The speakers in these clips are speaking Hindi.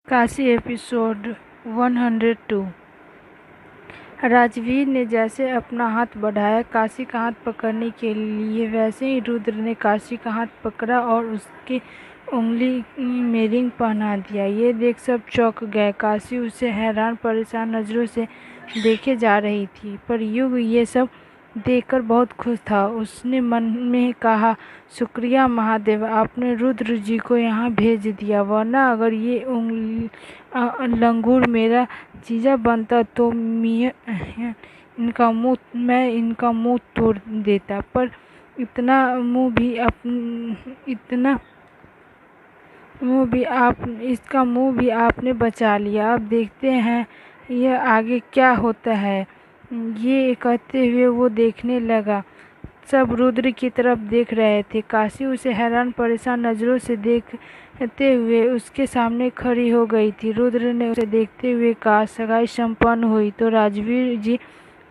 काशी एपिसोड 102। राजवीर ने जैसे अपना हाथ बढ़ाया काशी का हाथ पकड़ने के लिए, वैसे ही रुद्र ने काशी का हाथ पकड़ा और उसकी उंगली में रिंग पहना दिया। ये देख सब चौंक गए। काशी उसे हैरान परेशान नज़रों से देखे जा रही थी, पर युग ये सब देखकर बहुत खुश था। उसने मन में कहा, शुक्रिया महादेव, आपने रुद्र जी को यहाँ भेज दिया, वरना अगर ये लंगूर मेरा जीजा बनता तो मैं इनका मुंह तोड़ देता। पर इसका मुंह भी आपने बचा लिया। अब देखते हैं यह आगे क्या होता है। ये कहते हुए वो देखने लगा। सब रुद्र की तरफ देख रहे थे। काशी उसे हैरान परेशान नज़रों से देखते हुए उसके सामने खड़ी हो गई थी। रुद्र ने उसे देखते हुए कहा, सगाई संपन्न हुई तो राजवीर जी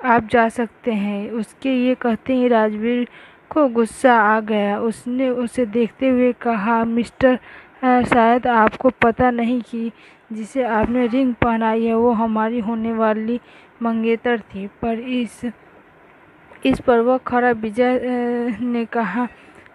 आप जा सकते हैं। उसके ये कहते ही राजवीर को गुस्सा आ गया। उसने उसे देखते हुए कहा, मिस्टर, शायद आपको पता नहीं कि जिसे आपने रिंग पहनाई है वो हमारी होने वाली मंगेतर थी। पर इस पर वह खड़ा विजय ने कहा,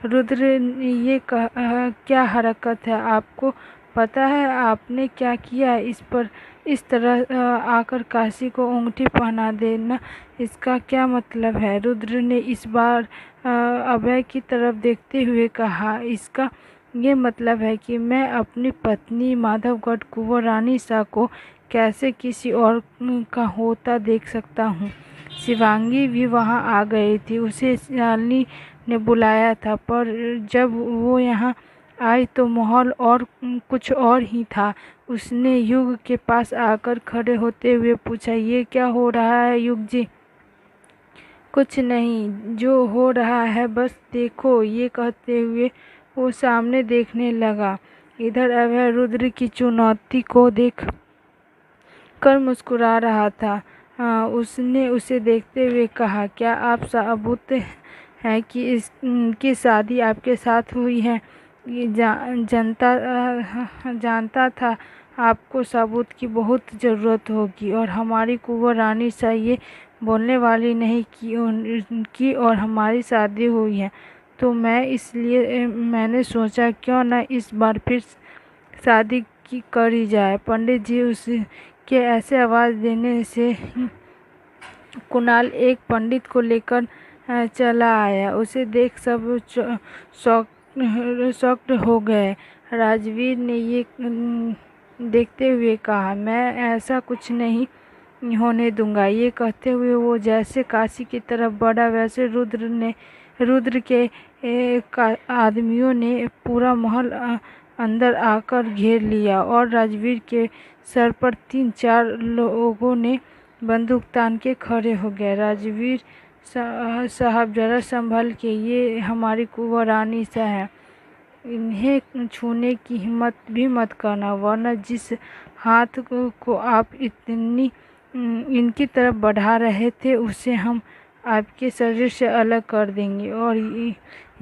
रुद्र, ये क्या हरकत है? आपको पता है आपने क्या किया? इस पर इस तरह आकर काशी को अंगूठी पहना देना, इसका क्या मतलब है? रुद्र ने इस बार अभय की तरफ देखते हुए कहा, इसका ये मतलब है कि मैं अपनी पत्नी माधवगढ़ कुंवर रानी सा को कैसे किसी और का होता देख सकता हूँ। शिवांगी भी वहाँ आ गई थी। उसे शालिनी ने बुलाया था, पर जब वो यहाँ आई तो माहौल और कुछ और ही था। उसने युग के पास आकर खड़े होते हुए पूछा, ये क्या हो रहा है युग जी? कुछ नहीं, जो हो रहा है बस देखो। ये कहते हुए वो सामने देखने लगा। इधर अभय रुद्र की चुनौती को देख कर मुस्कुरा रहा था। उसने उसे देखते हुए कहा, क्या आप साबुत हैं कि इसकी शादी आपके साथ हुई है? ये जानता था आपको सबूत की बहुत ज़रूरत होगी, और हमारी कुंवर रानी सा ये बोलने वाली नहीं कि उनकी और हमारी शादी हुई है। तो मैंने सोचा क्यों ना इस बार फिर शादी की करी जाए। पंडित जी उसके ऐसे आवाज़ देने से कुणाल एक पंडित को लेकर चला आया। उसे देख सब शॉक्ड हो गए। राजवीर ने ये देखते हुए कहा, मैं ऐसा कुछ नहीं होने दूंगा। ये कहते हुए वो जैसे काशी की तरफ बढ़ा, वैसे रुद्र के आदमियों ने पूरा महल अंदर आकर घेर लिया और राजवीर के सर पर 3-4 लोगों ने बंदूक तान के खड़े हो गए। राजवीर साहब, जरा संभल के, ये हमारी कुंवर रानी सा है, इन्हें छूने की हिम्मत भी मत करना, वरना जिस हाथ को आप इनकी तरफ बढ़ा रहे थे उसे हम आपके शरीर से अलग कर देंगे। और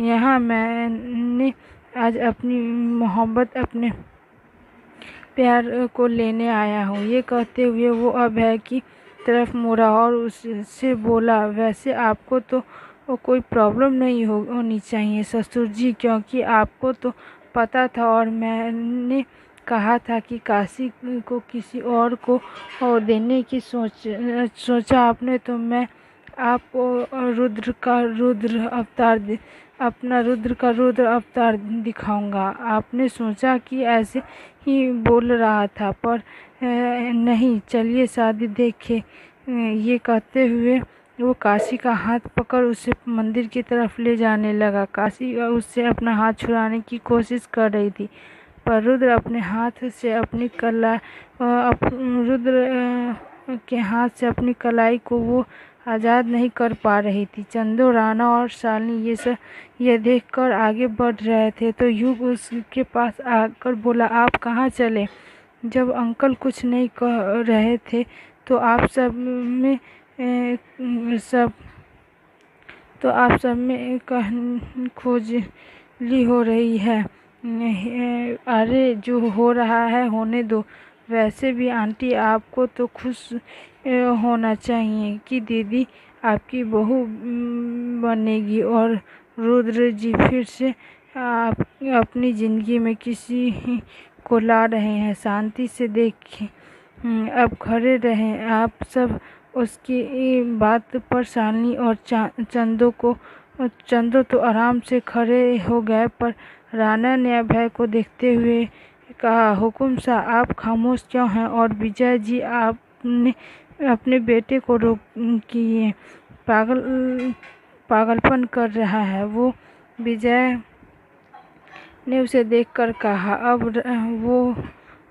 यहाँ मैंने आज अपनी मोहब्बत, अपने प्यार को लेने आया हूँ। ये कहते हुए वो अभय की तरफ मुड़ा और उससे बोला, वैसे आपको तो कोई प्रॉब्लम नहीं होनी चाहिए ससुर जी, क्योंकि आपको तो पता था और मैंने कहा था कि काशी को किसी और को देने की सोचा आपने, तो मैं आपको रुद्र का रुद्र अवतार दिखाऊंगा। आपने सोचा कि ऐसे ही बोल रहा था, पर नहीं, चलिए शादी देखे। ये कहते हुए वो काशी का हाथ पकड़ उसे मंदिर की तरफ ले जाने लगा। काशी उससे अपना हाथ छुड़ाने की कोशिश कर रही थी, पर रुद्र के हाथ से अपनी कलाई को वो आज़ाद नहीं कर पा रही थी। चंदो, राणा और शालिनी ये देखकर आगे बढ़ रहे थे, तो युग उसके पास आकर बोला, आप कहाँ चले? जब अंकल कुछ नहीं कह रहे थे तो आप सब में खोजली हो रही है। अरे जो हो रहा है होने दो। वैसे भी आंटी आपको तो खुश होना चाहिए कि दीदी आपकी बहू बनेगी और रुद्र जी फिर से आप अपनी ज़िंदगी में किसी को ला रहे हैं। शांति से देखें, अब खड़े रहें आप सब। उसकी बात पर शालिनी और चंदो तो आराम से खड़े हो गए, पर राणा ने अभय को देखते हुए कहा, हुकुम साहब आप खामोश क्यों हैं? और विजय जी आपने अपने बेटे को रोकिए, पागलपन कर रहा है वो। विजय ने उसे देखकर कहा,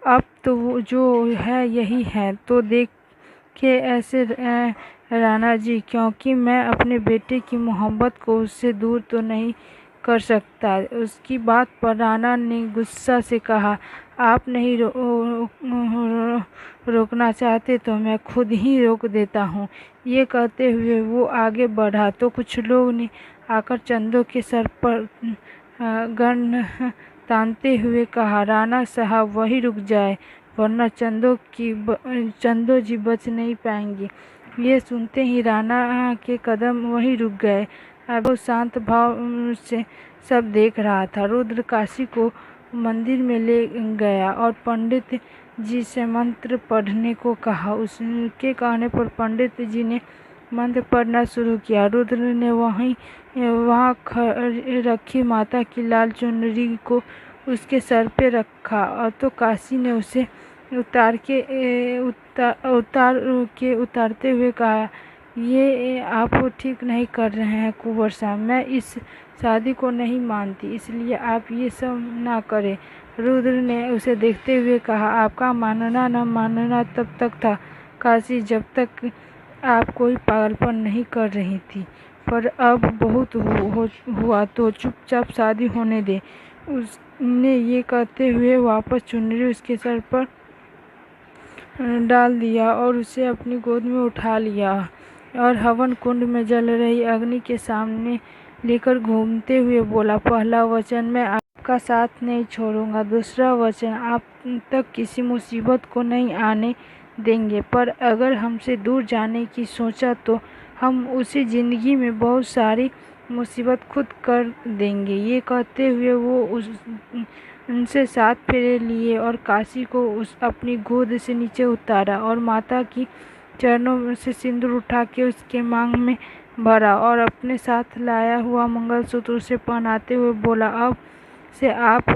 अब तो वो जो है यही है, तो देखे ऐसे राणा जी, क्योंकि मैं अपने बेटे की मोहब्बत को उससे दूर तो नहीं कर सकता। उसकी बात पर राणा ने गुस्सा से कहा, आप नहीं रोकना चाहते तो मैं खुद ही रोक देता हूँ। ये कहते हुए वो आगे बढ़ा तो कुछ लोग ने आकर चंदो के सर पर गन तानते हुए कहा, राणा साहब वही रुक जाए, वरना चंदो जी बच नहीं पाएंगी। ये सुनते ही राणा के कदम वहीं रुक गए। अब वो शांत भाव से सब देख रहा था। रुद्र काशी को मंदिर में ले गया और पंडित जी से मंत्र पढ़ने को कहा। उसके कहने पर पंडित जी ने मंत्र पढ़ना शुरू किया। रुद्र ने वहाँ रखी माता की लाल चुनरी को उसके सर पे रखा और तो काशी ने उसे उतारते हुए कहा, ये आप ठीक नहीं कर रहे हैं कुंवर साहब। मैं इस शादी को नहीं मानती, इसलिए आप ये सब ना करें। रुद्र ने उसे देखते हुए कहा, आपका मानना न मानना तब तक था काशी, जब तक आप कोई पागलपन नहीं कर रही थी, पर अब बहुत हुआ तो चुपचाप शादी होने दे। उसने ये कहते हुए वापस चुनरी उसके सर पर डाल दिया और उसे अपनी गोद में उठा लिया और हवन कुंड में जल रही अग्नि के सामने लेकर घूमते हुए बोला, पहला वचन मैं आपका साथ नहीं छोड़ूंगा, दूसरा वचन आप तक किसी मुसीबत को नहीं आने देंगे, पर अगर हमसे दूर जाने की सोचा तो हम उसी ज़िंदगी में बहुत सारी मुसीबत खुद कर देंगे। ये कहते हुए वो उनसे 7 फेरे लिए और काशी को अपनी गोद से नीचे उतारा और माता की चरणों से सिंदूर उठा के उसके मांग में भरा और अपने साथ लाया हुआ मंगलसूत्र उसे पहनाते हुए बोला, अब से आप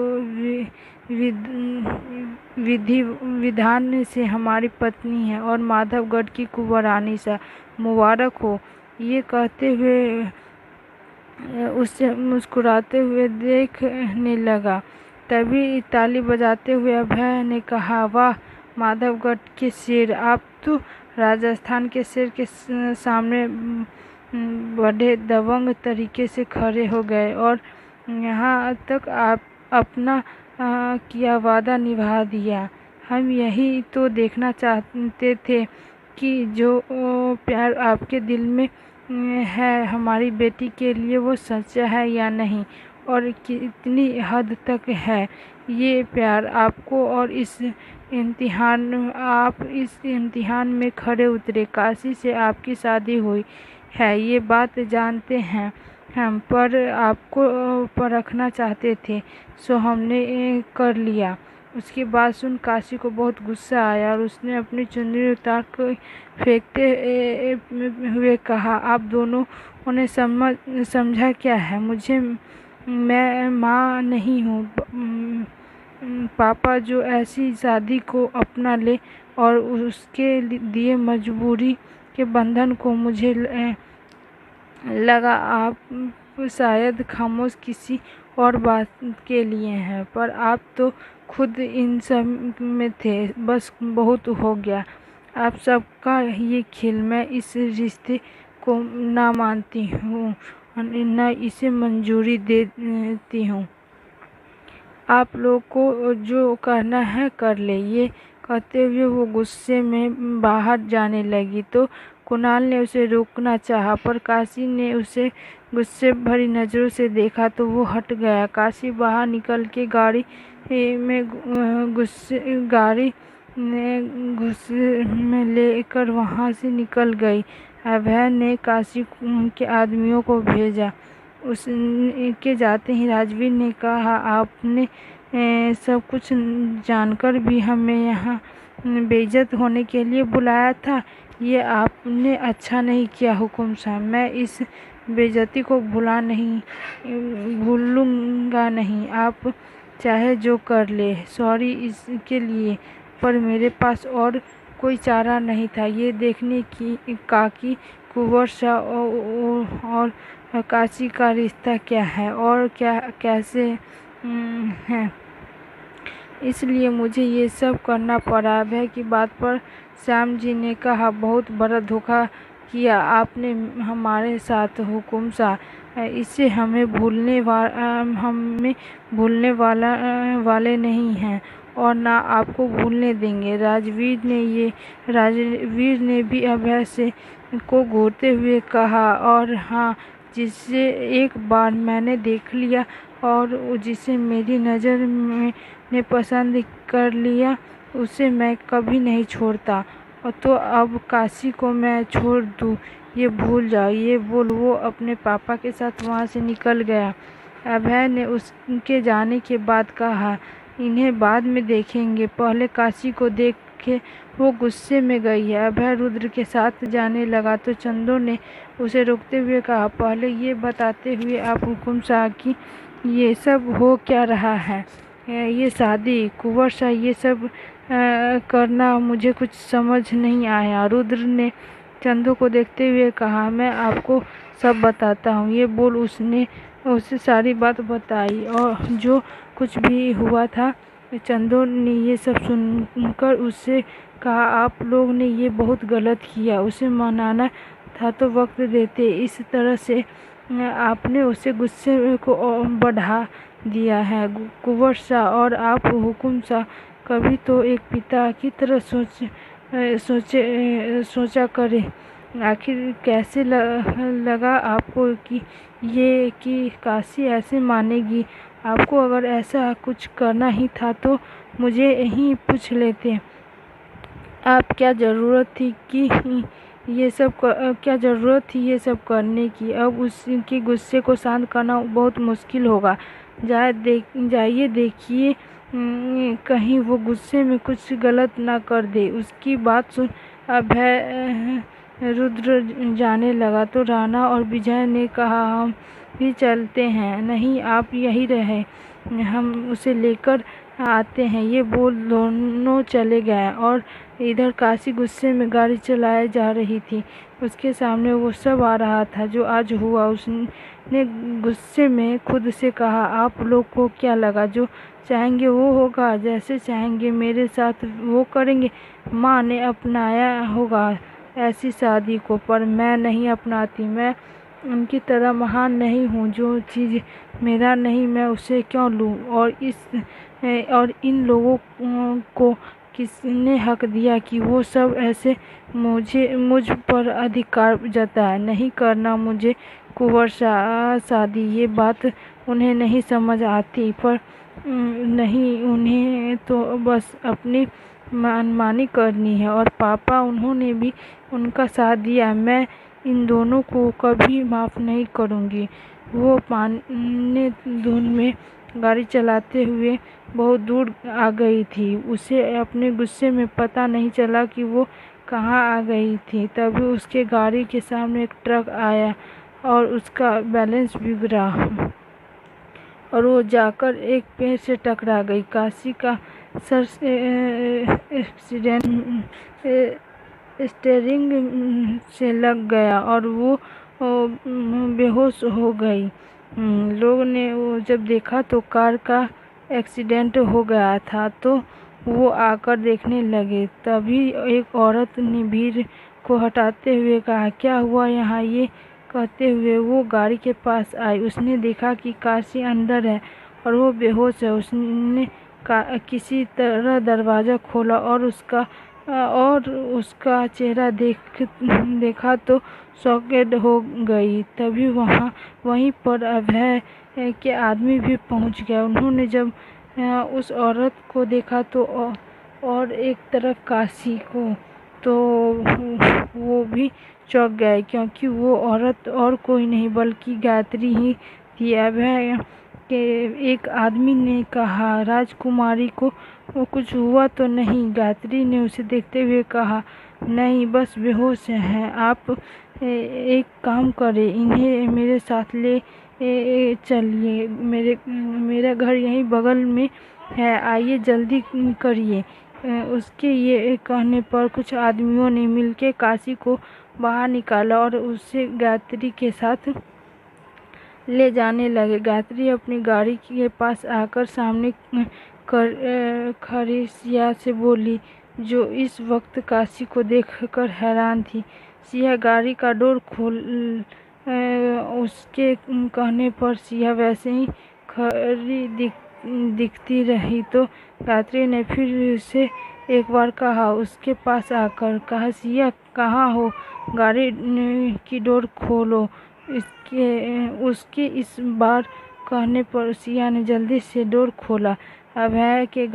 विधि विधान से हमारी पत्नी है और माधवगढ़ की कुंवरानी सा मुबारक हो। ये कहते हुए उससे मुस्कुराते हुए देखने लगा। तभी ताली बजाते हुए अभय ने कहा, वाह माधवगढ़ के शेर, आप तो राजस्थान के शेर के सामने बड़े दबंग तरीके से खड़े हो गए और यहाँ तक आप अपना किया वादा निभा दिया। हम यही तो देखना चाहते थे कि जो प्यार आपके दिल में है हमारी बेटी के लिए वो सच्चा है या नहीं, और कितनी हद तक है ये प्यार आपको। और आप इस इम्तिहान में खड़े उतरे। काशी से आपकी शादी हुई है ये बात जानते हैं हम, पर आपको परखना चाहते थे, सो हमने कर लिया। उसकी बात सुन काशी को बहुत गुस्सा आया और उसने अपनी चुनरी उतार कर फेंकते हुए कहा, आप दोनों ने समझा क्या है? मैं माँ नहीं हूँ। पापा जो ऐसी शादी को अपना ले और उसके दिए मजबूरी के बंधन को मुझे लगा आप शायद खामोश किसी और बात के लिए हैं, पर आप तो खुद इन सब में थे। बस बहुत हो गया आप सबका ये खेल। मैं इस रिश्ते को ना मानती हूँ न इसे मंजूरी देती हूँ। आप लोग को जो करना है कर ले। ये कहते हुए वो गुस्से में बाहर जाने लगी तो कुणाल ने उसे रोकना चाहा, पर काशी ने उसे गुस्से भरी नज़रों से देखा तो वो हट गया। काशी बाहर निकल के गाड़ी में लेकर वहाँ से निकल गई। अभय ने काशी के आदमियों को भेजा। उसके जाते ही राजवीर ने कहा, आपने सब कुछ जानकर भी हमें यहाँ बेइज्जत होने के लिए बुलाया था। ये आपने अच्छा नहीं किया हुकुम साहब। मैं इस बेइज्जती को भूलूंगा नहीं। आप चाहे जो कर ले, सॉरी इसके लिए, पर मेरे पास और कोई चारा नहीं था ये देखने की कुंवर शाह और काशी का रिश्ता क्या है और कैसे है। इसलिए मुझे ये सब करना पड़ा। अभय की बात पर श्याम जी ने कहा, बहुत बड़ा धोखा किया आपने हमारे साथ हुकुम साहब। इसे हमें भूलने वाले नहीं हैं और ना आपको भूलने देंगे। राजवीर ने भी अभय से को घूरते हुए कहा, और हाँ, जिसे एक बार मैंने देख लिया और जिसे मेरी नज़र ने पसंद कर लिया, उसे मैं कभी नहीं छोड़ता। और तो अब काशी को मैं छोड़ दूँ, ये भूल जाओ। ये बोल वो अपने पापा के साथ वहाँ से निकल गया। अभय ने उसके जाने के बाद कहा, इन्हें बाद में देखेंगे, पहले काशी को देख के। वो गुस्से में गई है। अभय रुद्र के साथ जाने लगा तो चंदू ने उसे रोकते हुए कहा, पहले ये बताते हुए आप हुकुम साहब की ये सब हो क्या रहा है। ये शादी, कुंवर शाह, ये सब करना मुझे कुछ समझ नहीं आया। रुद्र ने चंदू को देखते हुए कहा, मैं आपको सब बताता हूँ। ये बोल उसने उसे सारी बात बताई और जो कुछ भी हुआ था। चंदू ने ये सब सुनकर उससे कहा, आप लोग ने ये बहुत गलत किया। उसे मनाना था तो वक्त देते, इस तरह से आपने उसे गुस्से को बढ़ा दिया है। कुंवर शाह और आप हुकुम शाह कभी तो एक पिता की तरह सोचा करे। आखिर कैसे लगा आपको कि काशी ऐसे मानेगी। आपको अगर ऐसा कुछ करना ही था तो मुझे यहीं पूछ लेते। आप क्या ज़रूरत थी ये सब करने की। अब उसके गुस्से को शांत करना बहुत मुश्किल होगा। जाइए देखिए कहीं वो गुस्से में कुछ गलत ना कर दे। उसकी बात सुन अभय रुद्र जाने लगा तो राणा और विजय ने कहा, हम भी चलते हैं। नहीं, आप यहीं रहे, हम उसे लेकर आते हैं। ये बोल दोनों चले गए और इधर काशी गुस्से में गाड़ी चलाए जा रही थी। उसके सामने वो सब आ रहा था जो आज हुआ। उसने गुस्से में खुद से कहा, आप लोग को क्या लगा जो चाहेंगे वो होगा, जैसे चाहेंगे मेरे साथ वो करेंगे। माँ ने अपनाया होगा ऐसी शादी को, पर मैं नहीं अपनाती। मैं उनकी तरह महान नहीं हूँ। जो चीज़ मेरा नहीं मैं उसे क्यों लूँ। और इन लोगों को किसने हक दिया कि वो सब ऐसे मुझ पर अधिकार जताए। नहीं करना मुझे कुंवर शादी। ये बात उन्हें नहीं समझ आती, पर नहीं, उन्हें तो बस अपनी मनमानी करनी है। और पापा, उन्होंने भी उनका साथ दिया। मैं इन दोनों को कभी माफ़ नहीं करूँगी। वो पाने धुन में गाड़ी चलाते हुए बहुत दूर आ गई थी। उसे अपने गुस्से में पता नहीं चला कि वो कहाँ आ गई थी। तभी उसके गाड़ी के सामने एक ट्रक आया और उसका बैलेंस बिगड़ा और वो जाकर एक पेड़ से टकरा गई। काशी का सर स्टीयरिंग से लग गया और वो बेहोश हो गई। लोग ने वो जब देखा तो कार का एक्सीडेंट हो गया था, तो वो आकर देखने लगे। तभी एक औरत ने भीड़ को हटाते हुए कहा, क्या हुआ यहाँ। ये कहते हुए वो गाड़ी के पास आई। उसने देखा कि काशी अंदर है और वो बेहोश है। उसने किसी तरह दरवाज़ा खोला और उसका और उसका चेहरा देखा तो शॉकेड हो गई। तभी वहीं पर अभय के आदमी भी पहुंच गया। उन्होंने जब उस औरत को देखा तो और एक तरफ काशी को, तो वो भी चौंक गए, क्योंकि वो औरत और कोई नहीं बल्कि गायत्री ही थी। अभय के एक आदमी ने कहा, राजकुमारी को कुछ हुआ तो नहीं? गायत्री ने उसे देखते हुए कहा, नहीं, बस बेहोश हैं। आप एक काम करें, इन्हें मेरे साथ ले चलिए। मेरा घर यहीं बगल में है, आइए जल्दी करिए। उसके ये कहने पर कुछ आदमियों ने मिलकर काशी को बाहर निकाला और उसे गायत्री के साथ ले जाने लगे। गायत्री अपनी गाड़ी के पास आकर सामने खड़ी सिया से बोली, जो इस वक्त काशी को देखकर हैरान थी। सिया गाड़ी का डोर खोल उसके कहने पर सिया वैसे ही खड़ी दिखती रही। तो गायत्री ने फिर उसे एक बार कहा, उसके पास आकर कहा, सिया कहाँ हो? गाड़ी की डोर खोलो। उसके इस बार कहने पर सिया ने जल्दी से डोर खोला। अभय के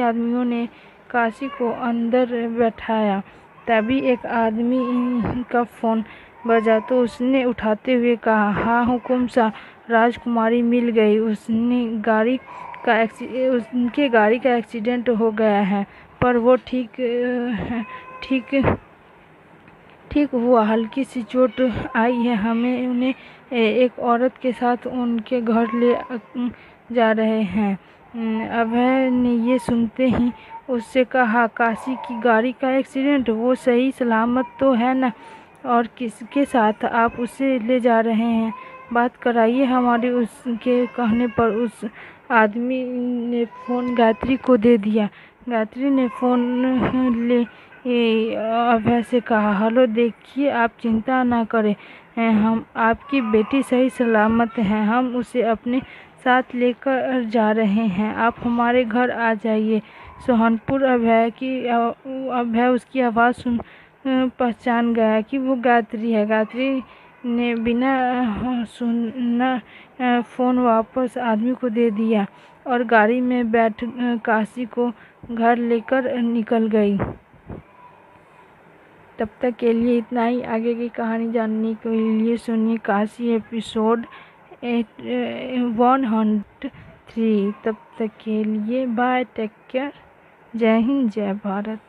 आदमियों ने काशी को अंदर बैठाया। तभी एक आदमी का फोन बजा तो उसने उठाते हुए कहा, हाँ हुकुम सा, राजकुमारी मिल गई। उनके गाड़ी का एक्सीडेंट हो गया है, पर वो ठीक हुआ। हल्की सी चोट आई है। हमें उन्हें एक औरत के साथ उनके घर ले जा रहे हैं। अभय ने ये सुनते ही उससे कहा, काशी की गाड़ी का एक्सीडेंट? वो सही सलामत तो है ना? और किसके साथ आप उसे ले जा रहे हैं? बात कराइए हमारी। उसके कहने पर उस आदमी ने फोन गायत्री को दे दिया। गायत्री ने फोन ले अभय से कहा, हेलो, देखिए, आप चिंता ना करें, हम आपकी बेटी सही सलामत है। हम उसे अपने साथ लेकर जा रहे हैं। आप हमारे घर आ जाइए। सोहनपुर अभय उसकी आवाज़ सुन पहचान गया कि वो गायत्री है। गायत्री ने बिना सुना फ़ोन वापस आदमी को दे दिया और गाड़ी में बैठ काशी को घर लेकर निकल गई। तब तक के लिए इतना ही। आगे की कहानी जानने के लिए सुनिए काशी एपिसोड 103। तब तक के लिए बाय, टेक केयर, जय हिंद, जय भारत।